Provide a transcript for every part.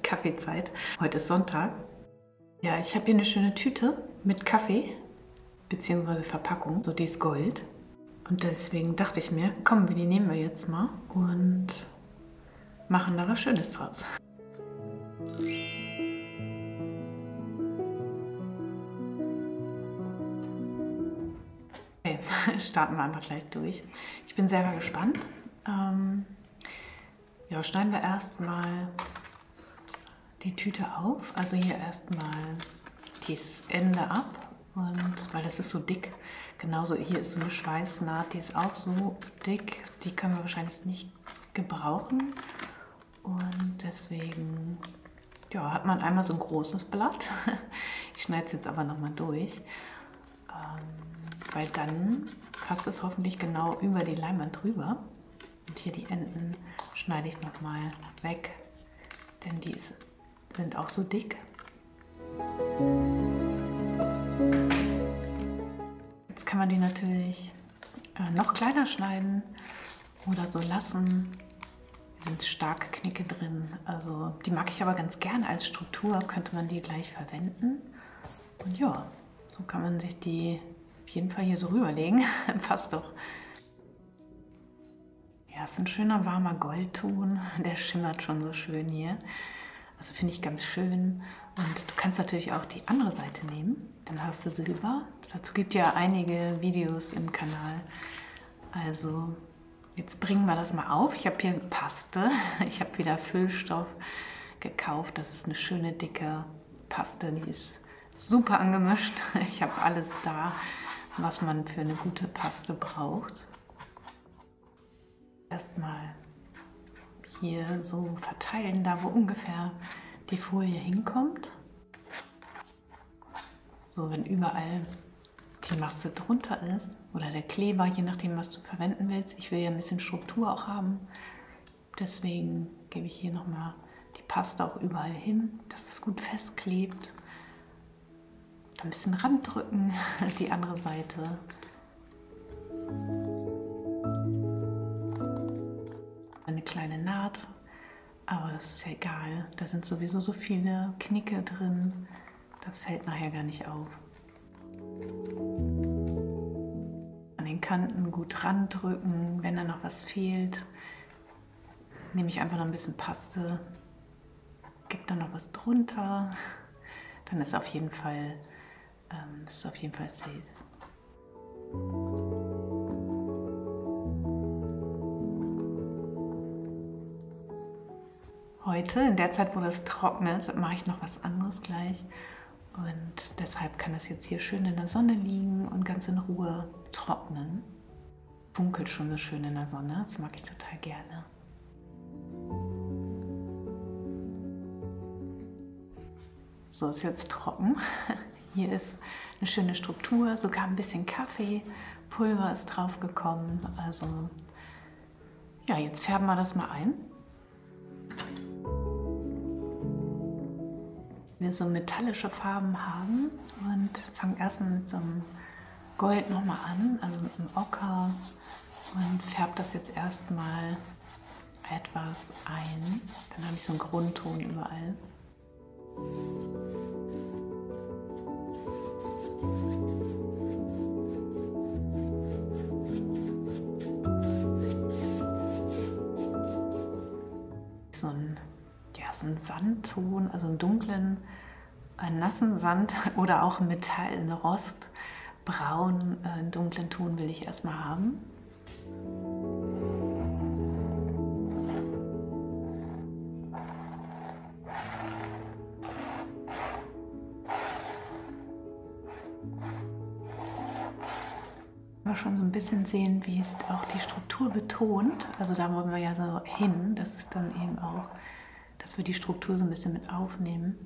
Kaffeezeit. Heute ist Sonntag. Ja, ich habe hier eine schöne Tüte mit Kaffee, beziehungsweise Verpackung, so die ist Gold. Und deswegen dachte ich mir, komm, die nehmen wir jetzt mal und machen da was Schönes draus. Okay, starten wir einfach gleich durch. Ich bin selber gespannt. Ja, schneiden wir erstmal die Tüte auf. Also hier erstmal dieses Ende ab, und weil das ist so dick. Genauso hier ist so eine Schweißnaht, die ist auch so dick. Die können wir wahrscheinlich nicht gebrauchen. Und deswegen ja, hat man einmal so ein großes Blatt. Ich schneide es jetzt aber nochmal durch, weil dann passt es hoffentlich genau über die Leinwand drüber. Und hier die Enden schneide ich nochmal weg, denn die sind auch so dick. Jetzt kann man die natürlich noch kleiner schneiden oder so lassen. Da sind starke Knicke drin. Also die mag ich aber ganz gerne als Struktur, könnte man die gleich verwenden. Und ja, so kann man sich die auf jeden Fall hier so rüberlegen. Passt doch. Ja, ist ein schöner warmer Goldton, der schimmert schon so schön hier. Also finde ich ganz schön. Und du kannst natürlich auch die andere Seite nehmen, dann hast du Silber. Dazu gibt es ja einige Videos im Kanal. Also jetzt bringen wir das mal auf. Ich habe hier Paste, ich habe wieder Füllstoff gekauft. Das ist eine schöne dicke Paste, die ist super angemischt. Ich habe alles da, was man für eine gute Paste braucht. Erstmal hier so verteilen, da wo ungefähr die Folie hinkommt. So, wenn überall die Masse drunter ist oder der Kleber, je nachdem, was du verwenden willst. Ich will ja ein bisschen Struktur auch haben. Deswegen gebe ich hier nochmal die Paste auch überall hin, dass es gut festklebt. Ein bisschen randrücken, die andere Seite. Eine kleine Naht, aber das ist ja egal. Da sind sowieso so viele Knicke drin. Das fällt nachher gar nicht auf. An den Kanten gut randrücken. Wenn da noch was fehlt, nehme ich einfach noch ein bisschen Paste, gebe da noch was drunter. Dann ist auf jeden Fall safe. Heute, in der Zeit, wo das trocknet, mache ich noch was anderes gleich. Und deshalb kann das jetzt hier schön in der Sonne liegen und ganz in Ruhe trocknen. Funkelt schon so schön in der Sonne, das mag ich total gerne. So, ist jetzt trocken. Hier ist eine schöne Struktur, sogar ein bisschen Kaffeepulver ist drauf gekommen. Also ja, jetzt färben wir das mal ein. Wir so metallische Farben haben und fangen erstmal mit so einem Gold nochmal an, also mit einem Ocker, und färbe das jetzt erstmal etwas ein. Dann habe ich so einen Grundton überall. So einen Sandton, also einen dunklen, einen nassen Sand oder auch Metall, einen Rostbraun, einen dunklen Ton will ich erstmal haben. Schon so ein bisschen sehen, wie es auch die Struktur betont. Also da wollen wir ja so hin, dass es dann eben auch, dass wir die Struktur so ein bisschen mit aufnehmen.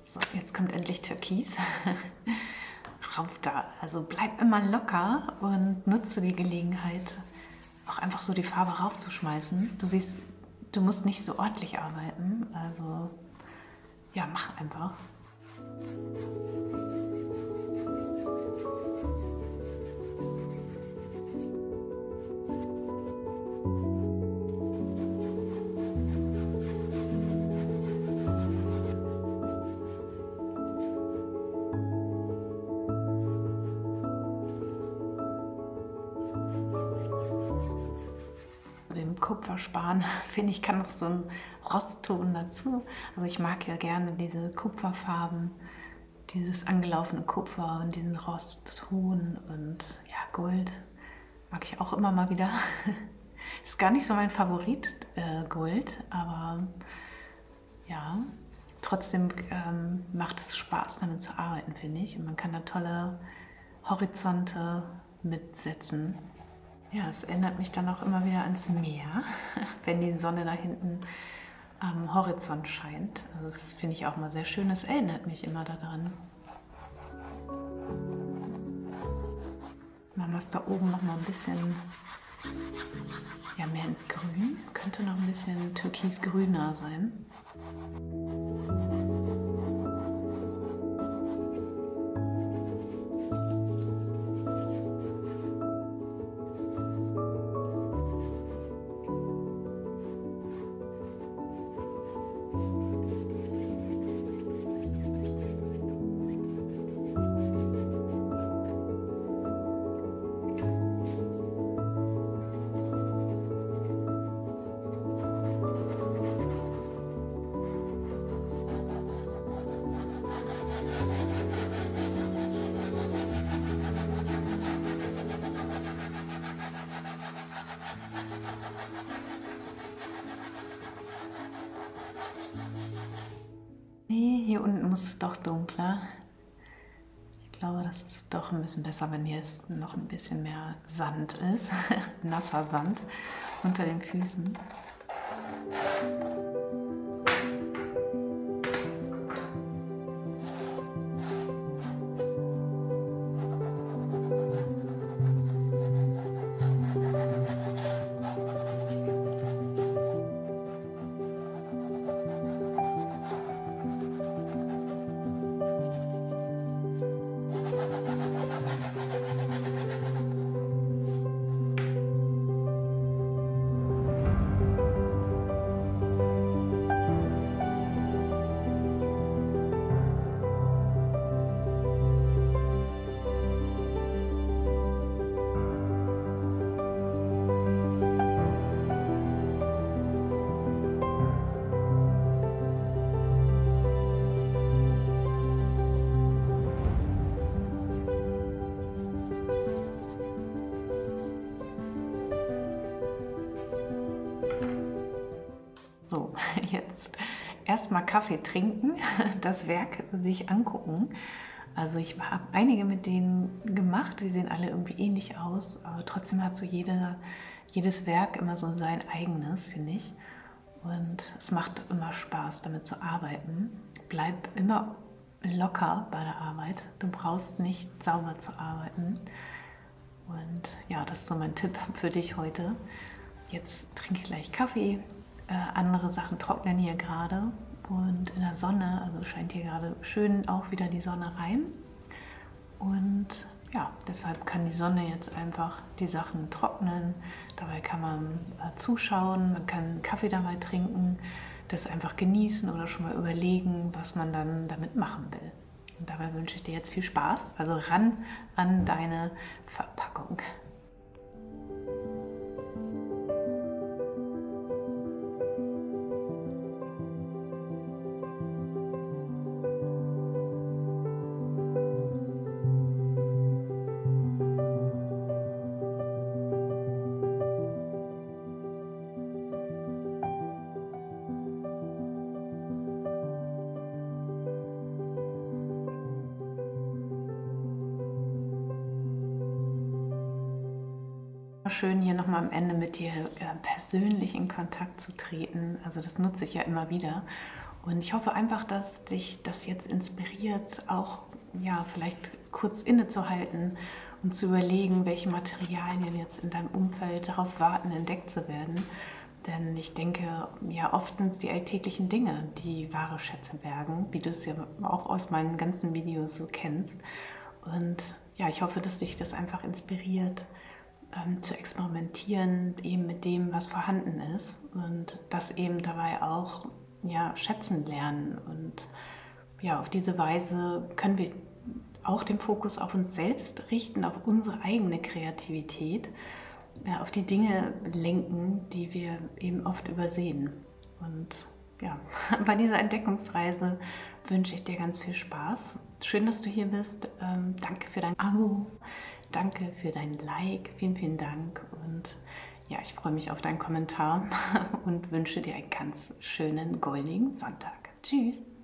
So, jetzt kommt endlich Türkis. rauf da. Also bleib immer locker und nutze die Gelegenheit, auch einfach so die Farbe raufzuschmeißen. Du siehst, du musst nicht so ordentlich arbeiten. Also ja, mach einfach. Dem Kupferspan, finde ich, kann noch so ein Rostton dazu. Also ich mag ja gerne diese Kupferfarben, dieses angelaufene Kupfer und diesen Rostton und ja, Gold mag ich auch immer mal wieder. Ist gar nicht so mein Favorit, Gold, aber ja, trotzdem macht es Spaß, damit zu arbeiten, finde ich. Und man kann da tolle Horizonte mitsetzen. Ja, es erinnert mich dann auch immer wieder ans Meer, wenn die Sonne da hinten am Horizont scheint. Also das finde ich auch mal sehr schön. Es erinnert mich immer daran. Machen wir es da oben noch mal ein bisschen ja, mehr ins Grün. Könnte noch ein bisschen türkisgrüner sein. Nee, hier unten muss es doch dunkler. Ich glaube, das ist doch ein bisschen besser, wenn hier noch ein bisschen mehr Sand ist. Nasser Sand unter den Füßen. So, jetzt erstmal Kaffee trinken, das Werk sich angucken. Also ich habe einige mit denen gemacht, die sehen alle irgendwie ähnlich aus, aber trotzdem hat so jedes Werk immer so sein eigenes, finde ich. Und es macht immer Spaß, damit zu arbeiten. Bleib immer locker bei der Arbeit. Du brauchst nicht sauber zu arbeiten. Und ja, das ist so mein Tipp für dich heute. Jetzt trinke ich gleich Kaffee. Andere Sachen trocknen hier gerade und in der Sonne, also scheint hier gerade schön auch wieder die Sonne rein. Und ja, deshalb kann die Sonne jetzt einfach die Sachen trocknen. Dabei kann man zuschauen, man kann Kaffee dabei trinken, das einfach genießen oder schon mal überlegen, was man dann damit machen will. Und dabei wünsche ich dir jetzt viel Spaß, also ran an deine Verpackung. Schön, hier nochmal am Ende mit dir persönlich in Kontakt zu treten. Also das nutze ich ja immer wieder. Und ich hoffe einfach, dass dich das jetzt inspiriert, auch ja, vielleicht kurz innezuhalten und zu überlegen, welche Materialien jetzt in deinem Umfeld darauf warten, entdeckt zu werden. Denn ich denke, ja, oft sind es die alltäglichen Dinge, die wahre Schätze bergen, wie du es ja auch aus meinen ganzen Videos so kennst. Und ja, ich hoffe, dass dich das einfach inspiriert, zu experimentieren, eben mit dem, was vorhanden ist. Und das eben dabei auch, ja, schätzen lernen. Und ja, auf diese Weise können wir auch den Fokus auf uns selbst richten, auf unsere eigene Kreativität, ja, auf die Dinge lenken, die wir eben oft übersehen. Und ja, bei dieser Entdeckungsreise wünsche ich dir ganz viel Spaß. Schön, dass du hier bist. Danke für dein Abo, danke für dein Like, vielen, vielen Dank. Und ja, ich freue mich auf deinen Kommentar und wünsche dir einen ganz schönen goldigen Sonntag. Tschüss!